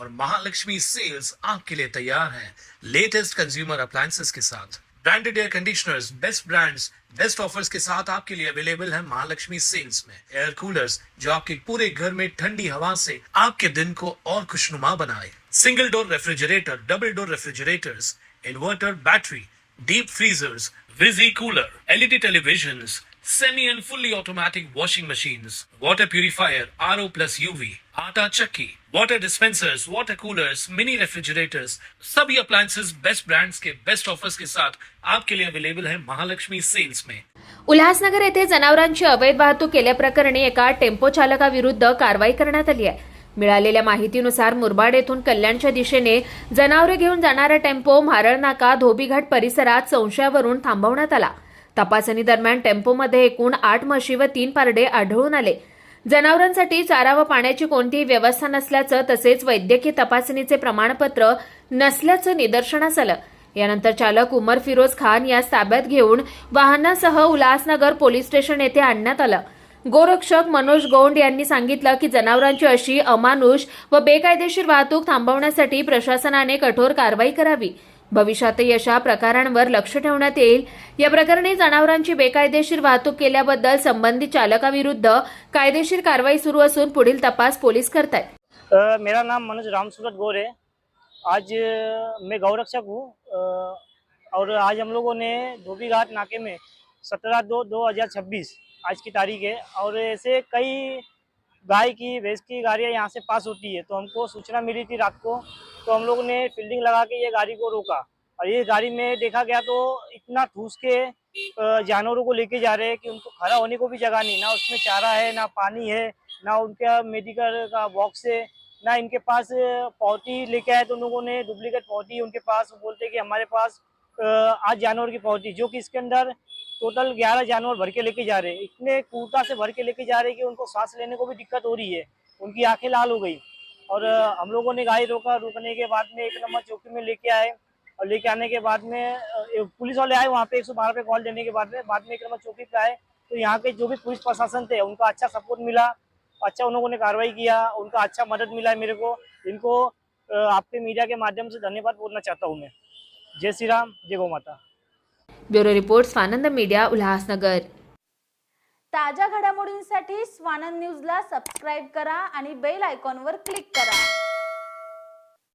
और महालक्ष्मी सेल्स आपके लिए तैयार है लेटेस्ट कंज्यूमर अप्लायंसेस के साथ। Branded air conditioners, best brands, best offers के साथ आपके लिए अवेलेबल है महालक्ष्मी सेल्स में। एयर कूलर्स जो आपके पूरे घर में ठंडी हवा से आपके दिन को और खुशनुमा बनाए। Single door refrigerator, double door refrigerators, inverter battery, deep freezers, विजी cooler, LED televisions, semi and fully automatic washing machines, water purifier, RO plus UV, आटा चक्की, water dispensers, water coolers, mini refrigerators, सभी अप्लायंसेस बेस्ट ब्रांड्स के best offers के साथ आपके लिए available है महालक्ष्मी सेल्स में। उल्हासनगर येथे जनावरांची अवैध वाहतूक केल्याप्रकरणी एका टेम्पो चालकाविरुद्ध कारवाई करण्यात आली आहे। मिळालेल्या माहितीनुसार मुरबाड येथून कल्याणच्या दिशेने जनावरे घेऊन जाणारा टेम्पो म्हारळनाका धोबीघाट परिसरात संशयावरून थांबवण्यात आला। तपासणी दरम्यान टेम्पोमध्ये एकूण 8 म्हशी व 3 पारडे आढळून आले। जनावरांसाठी चारा व पाण्याची कोणतीही व्यवस्था नसल्याचं तसेच वैद्यकीय तपासणीचे प्रमाणपत्र नसल्याचं निदर्शनास आलं। यानंतर चालक उमर फिरोज खान यास ताब्यात घेऊन वाहनासह उल्हासनगर पोलीस स्टेशन येथे आणण्यात आलं। गोरक्षक मनोज गौंड यांनी सांगितलं की जनावरांची अशी अमानुष व बेकायदेशीर वाहतूक थांबवण्यासाठी प्रशासनाने कठोर कारवाई करावी। भविष्यातही अशा प्रकारांवर लक्ष ठेवण्यात येईल। या प्रकरणी जनावरांची बेकायदेशीर वाहतूक केल्याबद्दल संबंधित चालकाविरुद्ध कायदेशीर कारवाई सुरू असून पुढील तपास पोलीस करतायत। मेरा नाम मनोज रामसूरत गौर है। आज मैं गौरक्षक हूँ और आज हम लोगों ने धोबीघाट नाके में 17/2/2026 आज की तारीख है और ऐसे कई गाय की भैंस की गाड़ियाँ यहाँ से पास होती है, तो हमको सूचना मिली थी रात को, तो हम लोग ने फील्डिंग लगा के ये गाड़ी को रोका और ये गाड़ी में देखा गया तो इतना ठूस के जानवरों को लेके जा रहे हैं कि उनको खड़ा होने को भी जगह नहीं, ना उसमें चारा है, ना पानी है, ना उनका मेडिकल का बॉक्स है, ना इनके पास पॉटी लेके आए तो उन लोगों ने डुप्लीकेट पॉटी उनके पास बोलते कि हमारे पास आज जानवर की पॉटी, जो कि इसके अंदर टोटल 11 जानवर भर के लेके जा रहे हैं। इतने क्रूरता से भर के लेके जा रहे हैं कि उनको सांस लेने को भी दिक्कत हो रही है, उनकी आंखें लाल हो गई। और हम लोगों ने गाड़ी रोका, रुकने के बाद में 1 नंबर चौकी में लेके आए और लेके आने के बाद में पुलिस वाले आए वहाँ पे 112 पे कॉल देने के बाद में 1 नंबर चौकी पे आए, तो यहाँ के जो भी पुलिस प्रशासन थे उनका अच्छा सपोर्ट मिला, अच्छा उन लोगों ने कार्रवाई किया, उनका अच्छा मदद मिला है मेरे को। इनको आपके मीडिया के माध्यम से धन्यवाद बोलना चाहता हूँ मैं। जय श्री राम, जय गौ माता। Bureau report Swanand media Ulhasnagar. ताज्या घडामोडींसाठी स्वानंद न्यूजला सबस्क्राईब करा आणि बेल आयकॉनवर क्लिक करा।